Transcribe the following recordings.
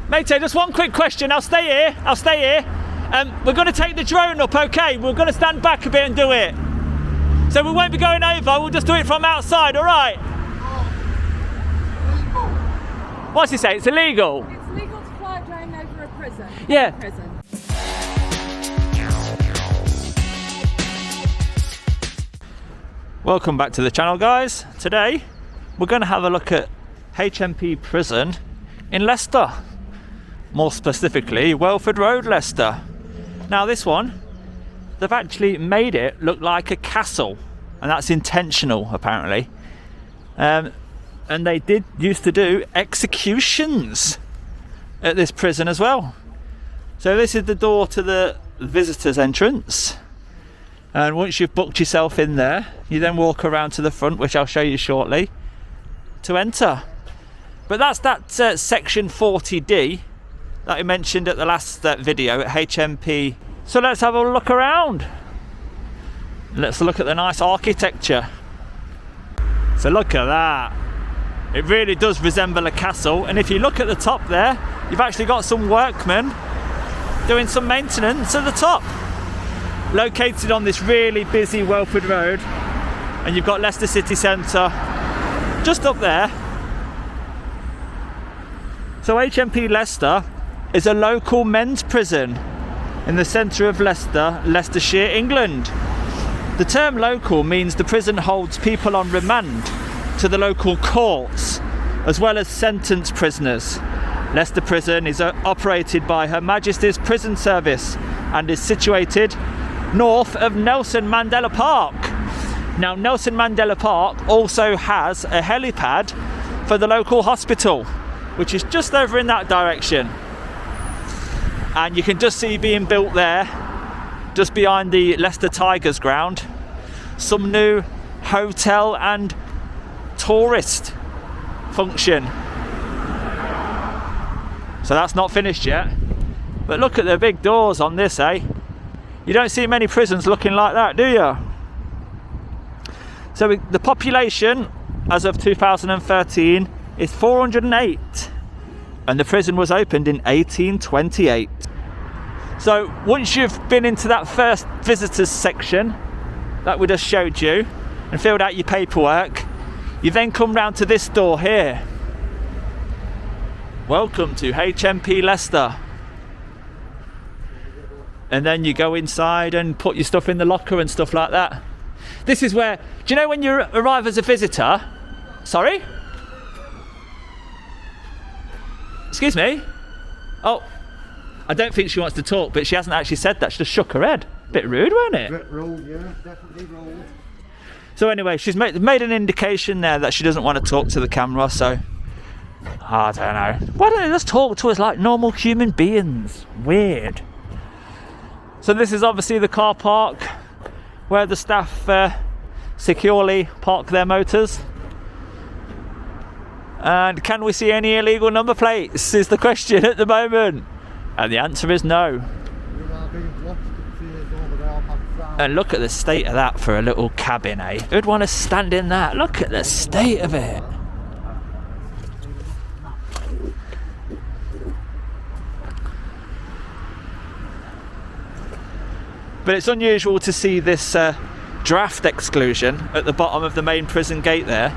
Matey, just one quick question. I'll stay here. We're going to take the drone up, okay? We're going to stand back a bit and do it. So we won't be going over. We'll just do it from outside, all right? What's he say? It's illegal? It's illegal to fly a drone over a prison. Yeah. Welcome back to the channel, guys. Today we're going to have a look at HMP Prison in Leicester. More specifically, Welford Road, Leicester. Now this one, they've actually made it look like a castle, and that's intentional apparently. And they used to do executions at this prison as well. So this is the door to the visitors entrance, and once you've booked yourself in there, you then walk around to the front, which I'll show you shortly, to enter. But that's that section 40D that I mentioned at the last video at HMP. So let's have a look around. Let's look at the nice architecture. So look at that. It really does resemble a castle, and if you look at the top there, you've actually got some workmen doing some maintenance at the top. Located on this really busy Welford Road, and you've got Leicester City Centre just up there. So HMP Leicester is a local men's prison in the centre of Leicester, Leicestershire, England. The term local means the prison holds people on remand to the local courts, as well as sentenced prisoners. Leicester Prison is operated by Her Majesty's Prison Service and is situated north of Nelson Mandela Park. Now, Nelson Mandela Park also has a helipad for the local hospital, which is just over in that direction. And you can just see being built there, just behind the Leicester Tigers ground, some new hotel and tourist function. So that's not finished yet. But look at the big doors on this, eh? You don't see many prisons looking like that, do you? So the population as of 2013 is 408, and the prison was opened in 1828. So once you've been into that first visitors section that we just showed you and filled out your paperwork, you then come round to this door here. Welcome to HMP Leicester. And then you go inside and put your stuff in the locker and stuff like that. This is where, do you know when you arrive as a visitor? Sorry? Excuse me? Oh, I don't think she wants to talk, but she hasn't actually said that. She just shook her head. Bit rude, wasn't it? Bit rude, yeah, definitely rude. So anyway, she's made an indication there that she doesn't want to talk to the camera, so I don't know. Why don't they just talk to us like normal human beings? Weird. So this is obviously the car park where the staff securely park their motors. And can we see any illegal number plates is the question at the moment. And the answer is no. And look at the state of that for a little cabin, eh? Who'd want to stand in that? Look at the state of it. But it's unusual to see this draft exclusion at the bottom of the main prison gate there.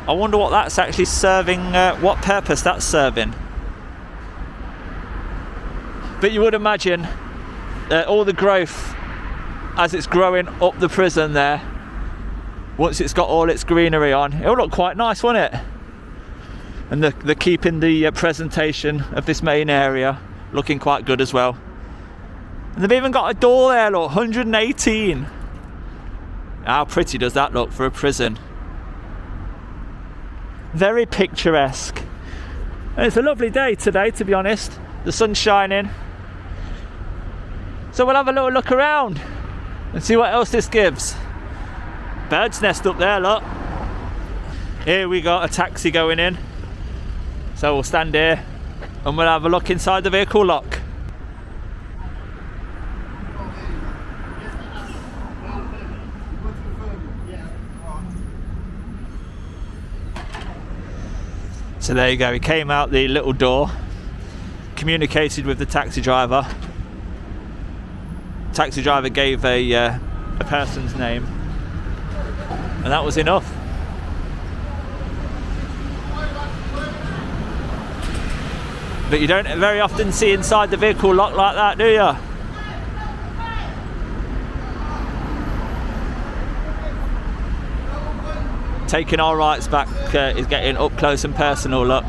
I wonder what that's actually serving, what purpose that's serving. But you would imagine all the growth as it's growing up the prison there, once it's got all its greenery on, it'll look quite nice, won't it? And they're keeping the presentation of this main area looking quite good as well. And they've even got a door there, look, 118. How pretty does that look for a prison? Very picturesque. And it's a lovely day today, to be honest. The sun's shining. So we'll have a little look around and see what else this gives. Bird's nest up there, look. Here we got a taxi going in. So we'll stand here and we'll have a look inside the vehicle lock. So there you go, he came out the little door, communicated with the taxi driver. Taxi driver gave a person's name, and that was enough. But you don't very often see inside the vehicle locked like that, do you? Taking our rights back is getting up close and personal, look.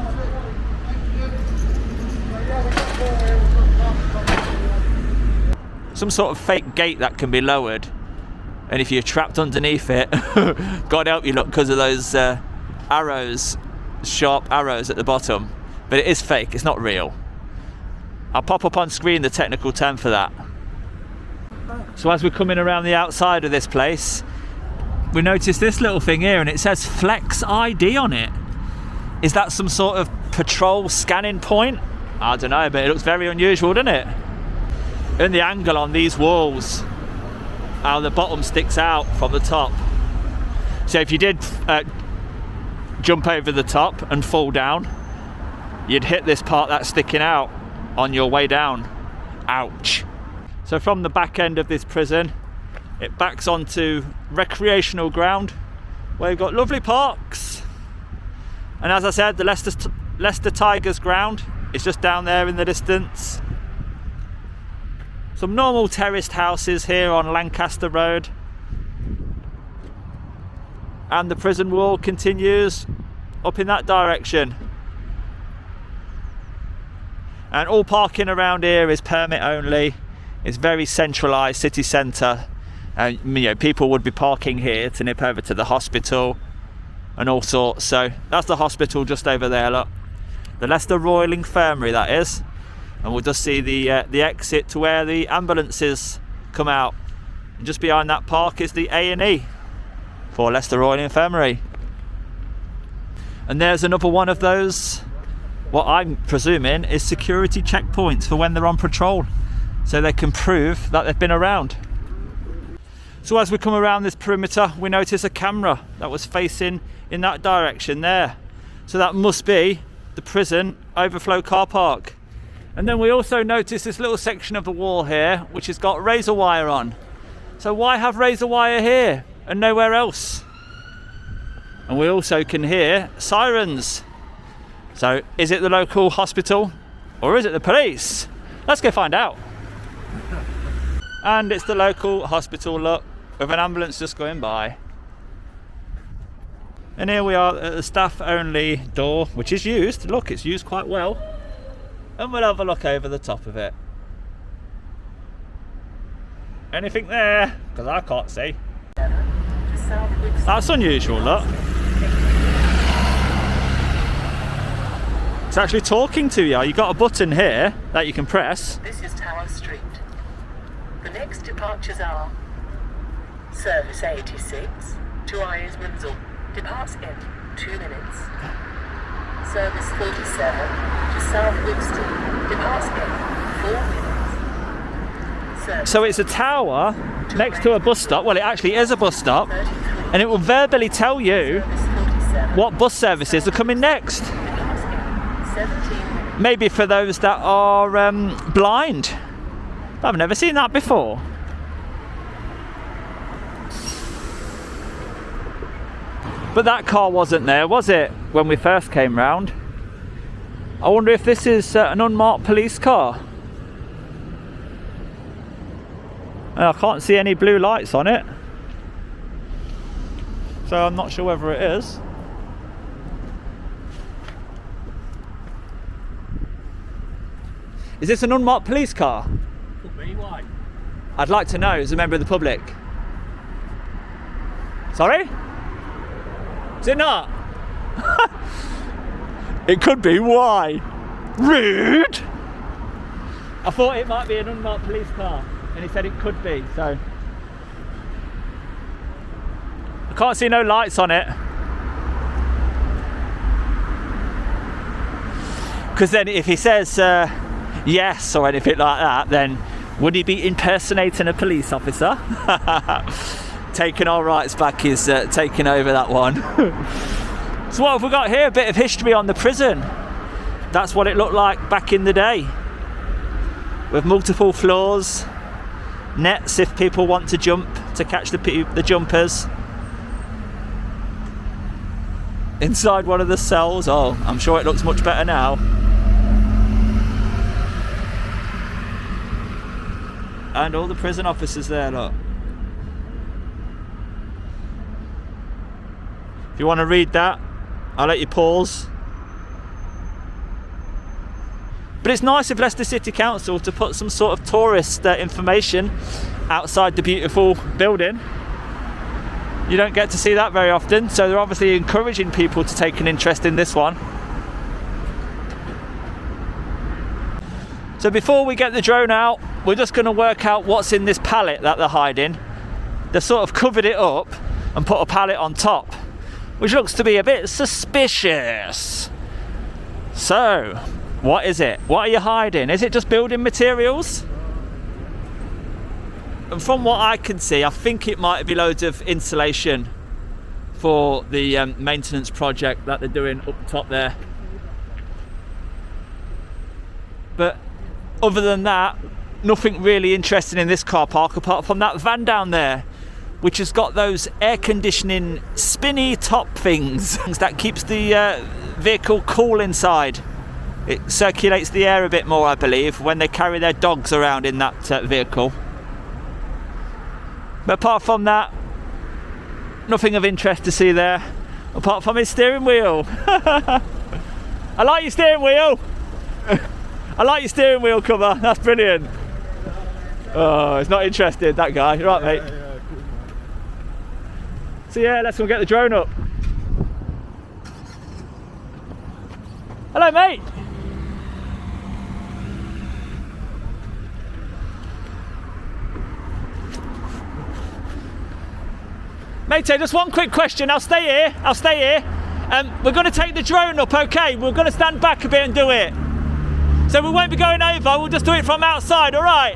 Some sort of fake gate that can be lowered, and if you're trapped underneath it, God help you, look, because of those arrows, sharp arrows at the bottom. But it is fake, it's not real. I'll pop up on screen the technical term for that. So as we're coming around the outside of this place, we notice this little thing here, and it says Flex ID on it. Is that some sort of patrol scanning point? I don't know, but it looks very unusual, doesn't it? And the angle on these walls, how the bottom sticks out from the top. So if you did jump over the top and fall down, you'd hit this part that's sticking out on your way down. Ouch. So from the back end of this prison, it backs onto recreational ground where you've got lovely parks. And as I said, the Leicester Tigers ground is just down there in the distance. Some normal terraced houses here on Lancaster Road. And the prison wall continues up in that direction. And all parking around here is permit only. It's very centralised city centre. You know, people would be parking here to nip over to the hospital and all sorts. So that's the hospital just over there, look. The Leicester Royal Infirmary, that is. And we'll just see the exit to where the ambulances come out. And just behind that park is the A&E for Leicester Royal Infirmary. And there's another one of those, what I'm presuming is security checkpoints for when they're on patrol, so they can prove that they've been around. So as we come around this perimeter, we notice a camera that was facing in that direction there. So that must be the prison overflow car park. And then we also notice this little section of the wall here, which has got razor wire on. So why have razor wire here and nowhere else? And we also can hear sirens. So is it the local hospital or is it the police? Let's go find out. And it's the local hospital, look, with an ambulance just going by. And here we are at the staff only door, which is used. Look, it's used quite well. And we'll have a look over the top of it. Anything there? Because I can't see. That's unusual, look. It's actually talking to you. You've got a button here that you can press. This is Tower Street. The next departures are Service 86 to Ismansall, departs in 2 minutes. Service 47 to South Wigston, departs in 4 minutes. Service So it's a tower next to a bus stop. Well, it actually is a bus stop, and it will verbally tell you what bus services are coming next. Maybe for those that are blind. I've never seen that before. But that car wasn't there, was it, when we first came round? I wonder if this is an unmarked police car. And I can't see any blue lights on it, so I'm not sure whether it is. Is this an unmarked police car? Could be, why? I'd like to know as a member of the public. Sorry? Is it not? It could be, why? Rude! I thought it might be an unmarked police car, and he said it could be, so. I can't see no lights on it. Because then if he says yes or anything like that, then would he be impersonating a police officer? Taking our rights back is taking over that one. So what have we got here? A bit of history on the prison. That's what it looked like back in the day. With multiple floors, nets if people want to jump to catch the jumpers. Inside one of the cells, oh, I'm sure it looks much better now. And all the prison officers there, look. If you want to read that, I'll let you pause. But it's nice of Leicester City Council to put some sort of tourist information outside the beautiful building. You don't get to see that very often, so they're obviously encouraging people to take an interest in this one. So before we get the drone out, we're just going to work out what's in this pallet that they're hiding. They've sort of covered it up and put a pallet on top, which looks to be a bit suspicious. So, what is it? What are you hiding? Is it just building materials? And from what I can see, I think it might be loads of insulation for the maintenance project that they're doing up top there. But other than that, nothing really interesting in this car park apart from that van down there, which has got those air conditioning spinny top things that keeps the vehicle cool inside. It circulates the air a bit more, I believe, when they carry their dogs around in that vehicle. But apart from that, nothing of interest to see there, apart from his steering wheel. I like your steering wheel. I like your steering wheel cover, that's brilliant. Oh, he's not interested, that guy. You're right, mate. Yeah, cool, man. So yeah, let's go get the drone up. Hello, mate. Mate, just one quick question. I'll stay here. We're going to take the drone up, okay? We're going to stand back a bit and do it. So we won't be going over, we'll just do it from outside, all right?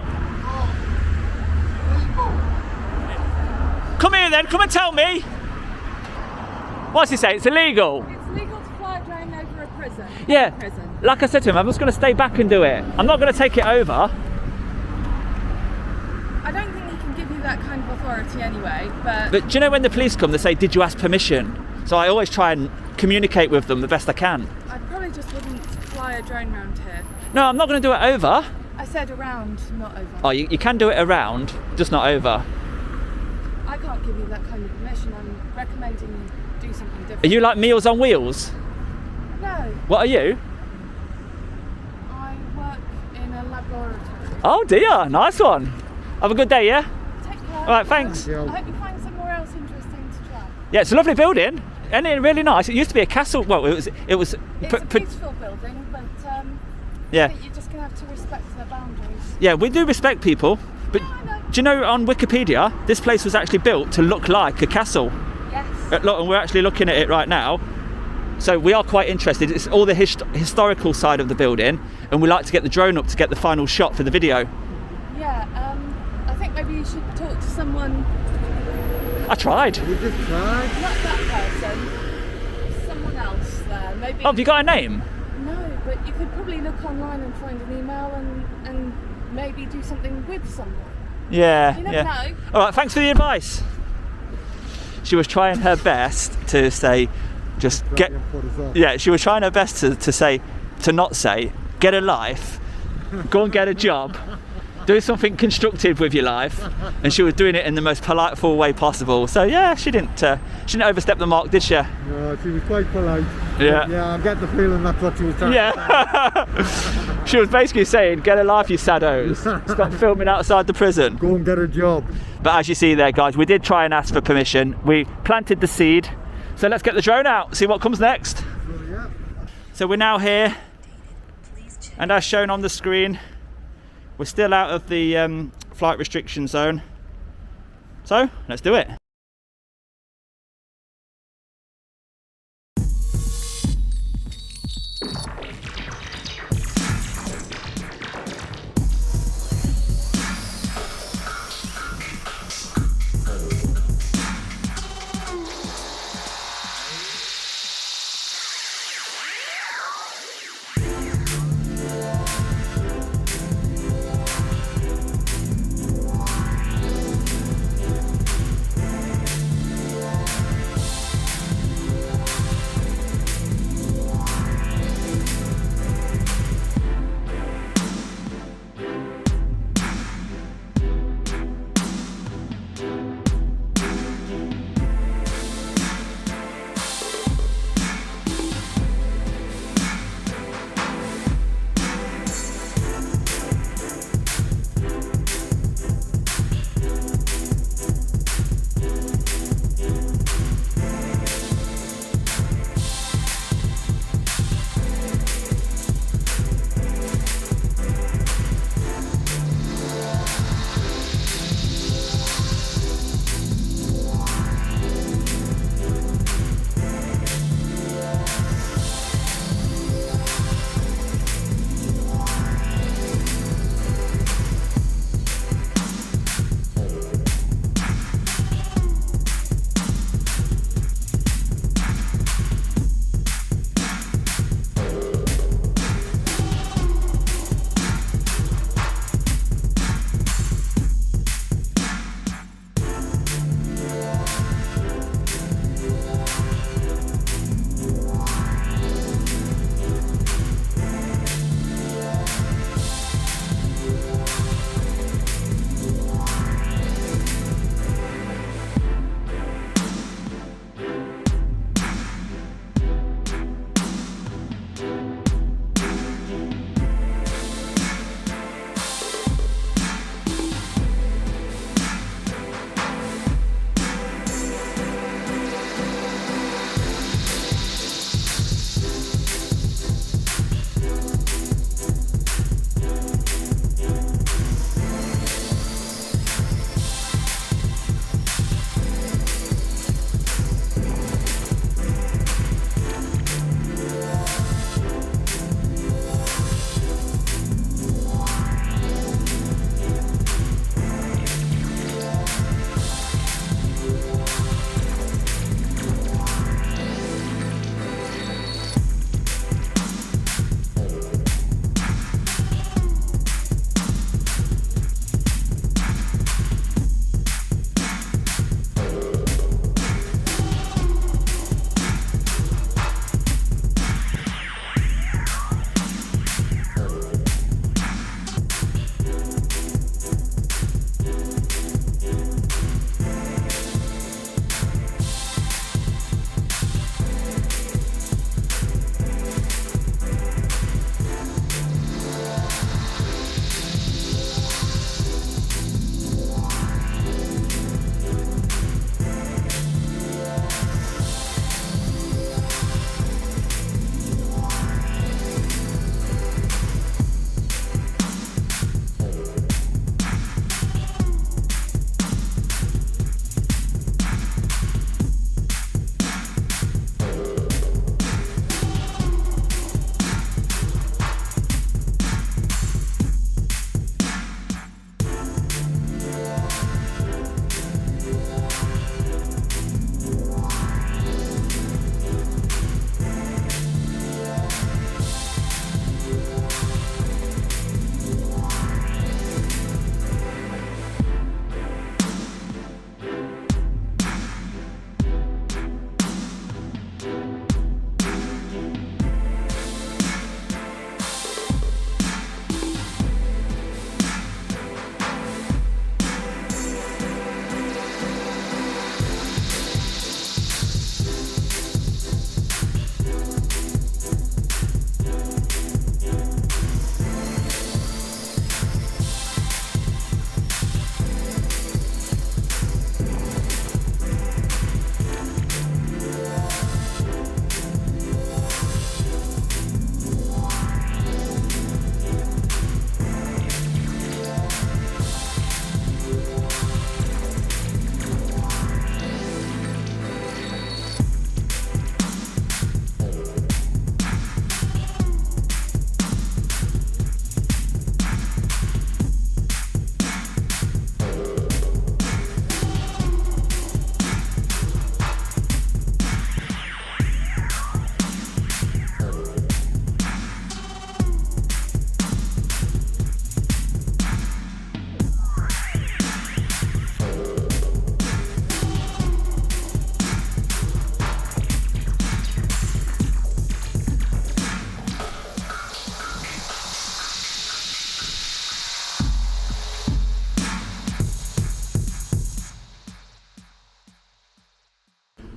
Come here then, come and tell me. What's he say? It's illegal? It's legal to fly a drone over a prison. Yeah, Prison. like I said to him, I'm just going to stay back and do it. I'm not going to take it over. I don't think he can give you that kind of authority anyway, but But do you know when the police come, they say, did you ask permission? So I always try and communicate with them the best I can. I probably just wouldn't fly a drone round here. No, I'm not going to do it over. I said around, not over. Oh, you can do it around, just not over. I can't give you that kind of permission. I'm recommending you do something different. Are you like Meals on Wheels? No, What are you? I work in a laboratory. Oh dear, nice one. Have a good day, yeah? Take care. All right, thanks. I hope you find somewhere else interesting to try. Yeah, it's a lovely building, and it's really nice. It used to be a castle. Well, it was. It's a beautiful building, but yeah. I think you're just going to have to respect their boundaries. Yeah, we do respect people, but Yeah, I know. do you know on Wikipedia this place was actually built to look like a castle? Yes. Look, and we're actually looking at it right now. So we are quite interested. It's all the historical side of the building, and we like to get the drone up to get the final shot for the video. Yeah, I think maybe you should talk to someone, I tried. We just tried. not that person, someone else there. Maybe. Oh, have you got a name? No, but you could probably look online and find an email and maybe do something with someone. Yeah. You never yeah. know. All right. Thanks for the advice. She was trying her best to say, just get. Yeah, she was trying her best to say, to not say, get a life, go and get a job, do something constructive with your life, and she was doing it in the most politeful way possible. So yeah, she didn't overstep the mark, did she? No, she was quite polite. Yeah. Yeah, I get the feeling that's what she was trying to Yeah. She was basically saying, get a life, you saddos. Stop filming outside the prison. go and get a job. But as you see there, guys, we did try and ask for permission. We planted the seed. So let's get the drone out, see what comes next. So, yeah. So we're now here, and as shown on the screen, we're still out of the flight restriction zone. So let's do it.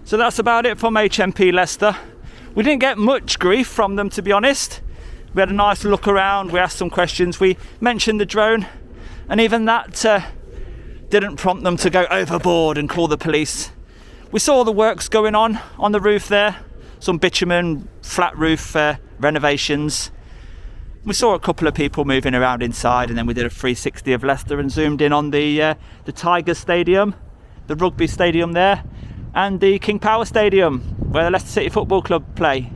So that's about it from HMP Leicester. We didn't get much grief from them, to be honest. We had a nice look around, we asked some questions, we mentioned the drone, and even that didn't prompt them to go overboard and call the police. We saw the works going on the roof there, some bitumen, flat roof renovations. We saw a couple of people moving around inside, and then we did a 360 of Leicester and zoomed in on the Tiger Stadium, the rugby stadium there, and the King Power Stadium where the Leicester City Football Club play.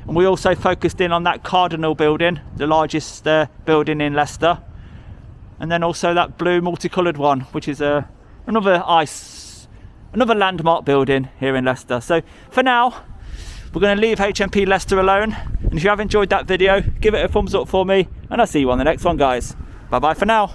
And we also focused in on that Cardinal building, the largest building in Leicester, and then also that blue multicoloured one, which is another landmark building here in Leicester. So for now, we're going to leave HMP Leicester alone, and if you have enjoyed that video, give it a thumbs up for me, and I'll see you on the next one, guys. Bye bye for now.